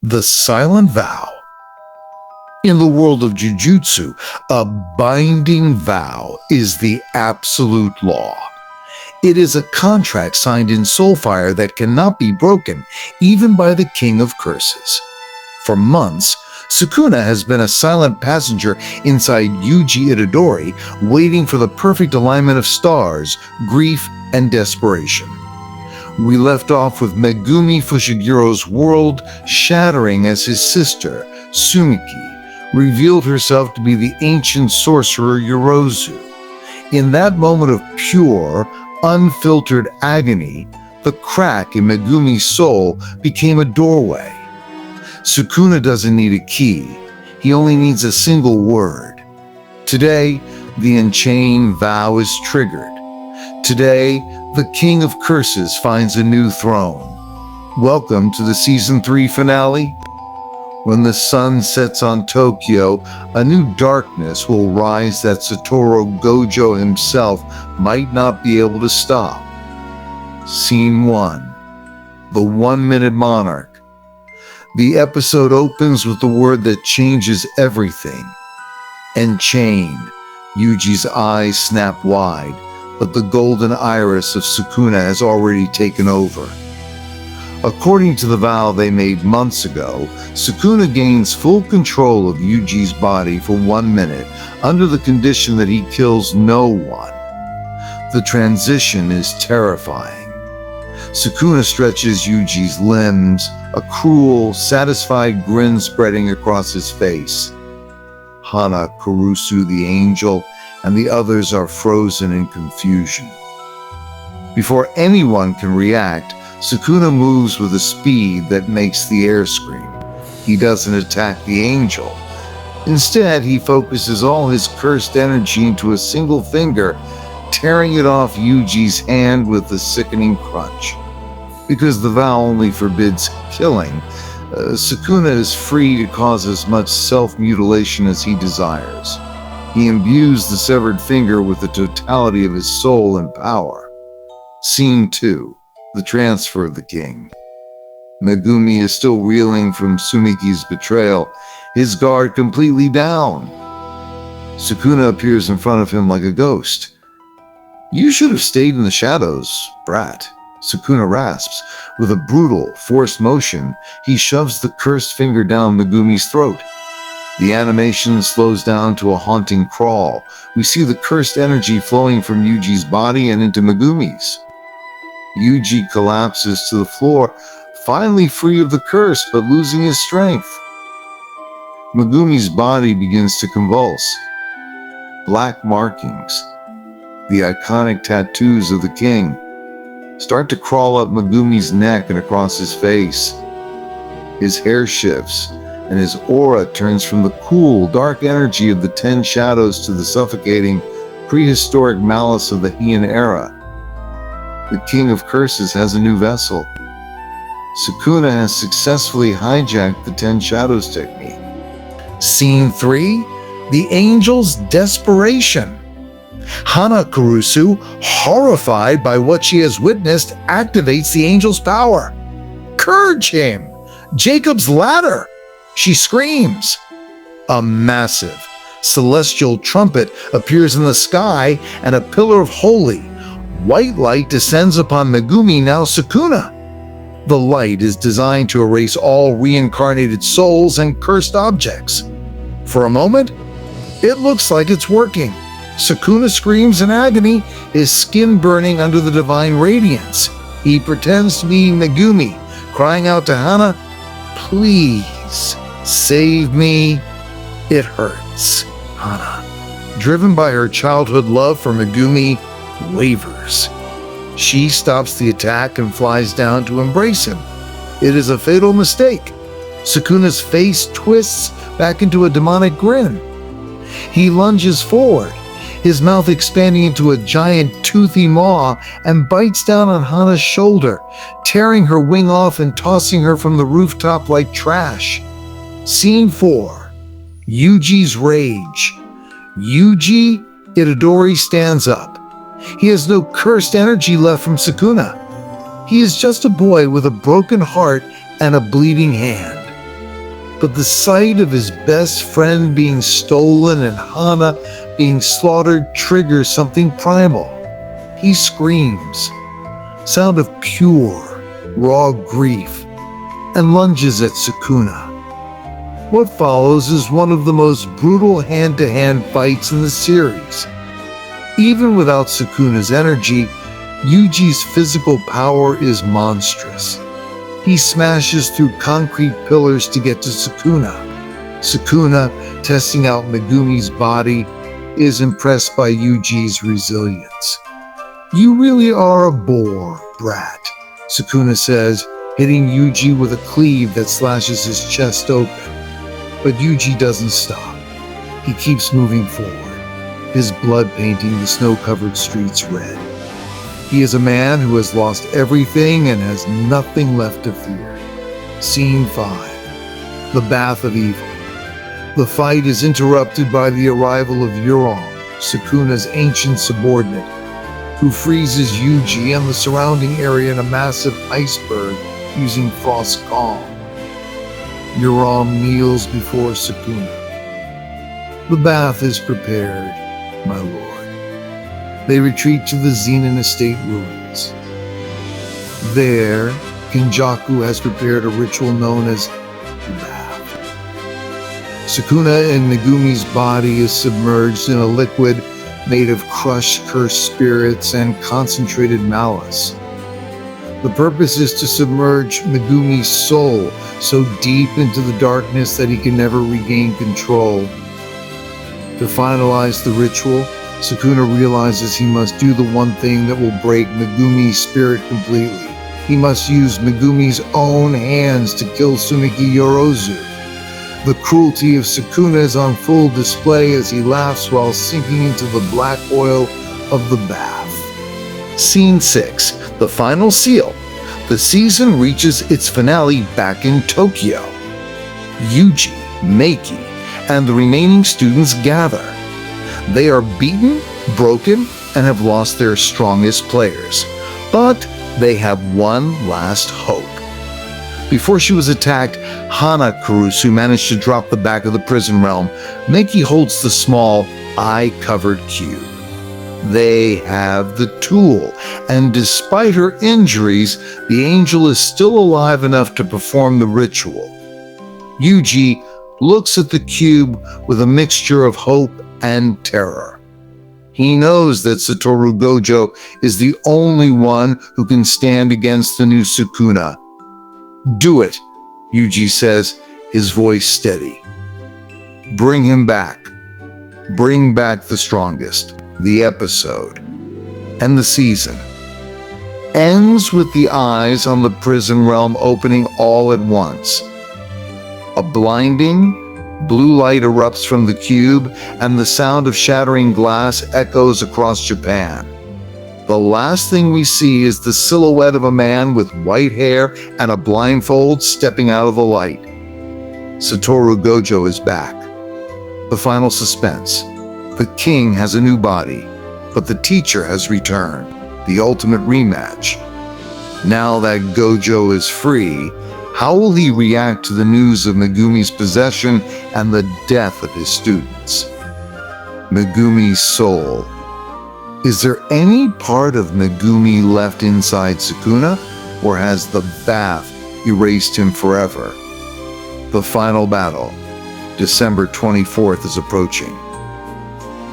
The Silent Vow. In the world of Jujutsu, a binding vow is the absolute law. It is a contract signed in soulfire that cannot be broken, even by the King of Curses. For months, Sukuna has been a silent passenger inside Yuji Itadori, waiting for the perfect alignment of stars, grief, and desperation. We left off with Megumi Fushiguro's world shattering as his sister, Sumiki, revealed herself to be the ancient sorcerer Uraume. In that moment of pure, unfiltered agony, the crack in Megumi's soul became a doorway. Sukuna doesn't need a key, he only needs a single word. Today, the Enchain vow is triggered. Today, the King of Curses finds a new throne. Welcome to the Season 3 finale. When the sun sets on Tokyo, a new darkness will rise that Satoru Gojo himself might not be able to stop. Scene 1. The 1-Minute Monarch. The episode opens with the word that changes everything. Enchain. Yuji's eyes snap wide, but the golden iris of Sukuna has already taken over. According to the vow they made months ago, Sukuna gains full control of Yuji's body for 1 minute under the condition that he kills no one. The transition is terrifying. Sukuna stretches Yuji's limbs, a cruel, satisfied grin spreading across his face. Hana Kurusu the angel and the others are frozen in confusion. Before anyone can react, Sukuna moves with a speed that makes the air scream. He doesn't attack the angel. Instead, he focuses all his cursed energy into a single finger, tearing it off Yuji's hand with a sickening crunch. Because the vow only forbids killing, Sukuna is free to cause as much self-mutilation as he desires. He imbues the severed finger with the totality of his soul and power. Scene 2. The transfer of the king. Megumi is still reeling from Sumiki's betrayal, his guard completely down. Sukuna appears in front of him like a ghost. "You should have stayed in the shadows, brat," Sukuna rasps. With a brutal, forced motion, he shoves the cursed finger down Megumi's throat. The animation slows down to a haunting crawl. We see the cursed energy flowing from Yuji's body and into Megumi's. Yuji collapses to the floor, finally free of the curse but losing his strength. Megumi's body begins to convulse. Black markings, the iconic tattoos of the king, start to crawl up Megumi's neck and across his face. His hair shifts, and his aura turns from the cool, dark energy of the 10 shadows to the suffocating, prehistoric malice of the Heian era. The King of Curses has a new vessel. Sukuna has successfully hijacked the 10 shadows technique. Scene 3. The Angel's Desperation. Hana Kurusu, horrified by what she has witnessed, activates the angel's power. "Purge him! Jacob's ladder!" She screams. A massive, celestial trumpet appears in the sky, and a pillar of holy, white light descends upon Megumi, now Sukuna. The light is designed to erase all reincarnated souls and cursed objects. For a moment, it looks like it's working. Sukuna screams in agony, his skin burning under the divine radiance. He pretends to be Megumi, crying out to Hana, "Please, save me. It hurts." Hana, driven by her childhood love for Megumi, wavers. She stops the attack and flies down to embrace him. It is a fatal mistake. Sukuna's face twists back into a demonic grin. He lunges forward, his mouth expanding into a giant toothy maw, and bites down on Hana's shoulder, tearing her wing off and tossing her from the rooftop like trash. Scene 4. Yuji's Rage. Yuji Itadori stands up. He has no cursed energy left from Sukuna. He is just a boy with a broken heart and a bleeding hand. but the sight of his best friend being stolen and Hana being slaughtered triggers something primal. He screams, sound of pure, raw grief, and lunges at Sukuna. What follows is one of the most brutal hand-to-hand fights in the series. Even without Sukuna's energy, Yuji's physical power is monstrous. He smashes through concrete pillars to get to Sukuna. Sukuna, testing out Megumi's body, is impressed by Yuji's resilience. "You really are a bore, brat," Sukuna says, hitting Yuji with a cleave that slashes his chest open. But Yuji doesn't stop. He keeps moving forward, his blood painting the snow-covered streets red. He is a man who has lost everything and has nothing left to fear. Scene 5. The Bath of Evil. The fight is interrupted by the arrival of Uraume, Sukuna's ancient subordinate, who freezes Yuji and the surrounding area in a massive iceberg using frost calm. Uraume kneels before Sukuna. "The bath is prepared, my lord." They retreat to the Zenin estate ruins. There, Kenjaku has prepared a ritual known as the bath. Sukuna and Megumi's body is submerged in a liquid made of crushed cursed spirits and concentrated malice. The purpose is to submerge Megumi's soul so deep into the darkness that he can never regain control. To finalize the ritual, Sukuna realizes he must do the one thing that will break Megumi's spirit completely. He must use Megumi's own hands to kill Tsuneki Yorozu. The cruelty of Sukuna is on full display as he laughs while sinking into the black oil of the bath. Scene 6. The final seal. The season reaches its finale back in Tokyo. Yuji, Meiki, and the remaining students gather. They are beaten, broken, and have lost their strongest players. But they have one last hope. Before she was attacked, Hana Kurusu managed to drop the back of the prison realm. Meiki holds the small, eye-covered cube. They have the tool, and despite her injuries, the angel is still alive enough to perform the ritual. Yuji looks at the cube with a mixture of hope and terror. He knows that Satoru Gojo is the only one who can stand against the new Sukuna. "Do it," Yuji says, his voice steady. "Bring him back. Bring back the strongest." The episode and the season ends with the eyes on the prison realm opening all at once. A blinding blue light erupts from the cube, and the sound of shattering glass echoes across Japan. The last thing we see is the silhouette of a man with white hair and a blindfold stepping out of the light. Satoru Gojo is back. The final suspense. The king has a new body, but the teacher has returned. The ultimate rematch. Now that Gojo is free, how will he react to the news of Megumi's possession and the death of his students? Megumi's soul. Is there any part of Megumi left inside Sukuna, or has the bath erased him forever? The final battle, December 24th, is approaching.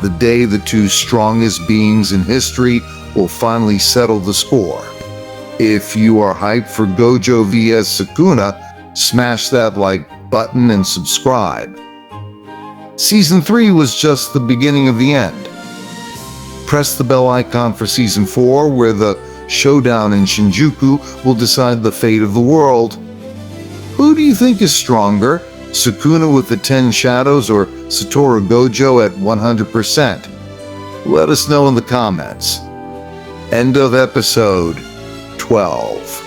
The day the two strongest beings in history will finally settle the score. If you are hyped for Gojo vs Sukuna, smash that like button and subscribe. Season 3 was just the beginning of the end. Press the bell icon for Season 4, where the showdown in Shinjuku will decide the fate of the world. Who do you think is stronger, Sukuna with the 10 shadows or Satoru Gojo at 100%? Let us know in the comments. End of episode 12.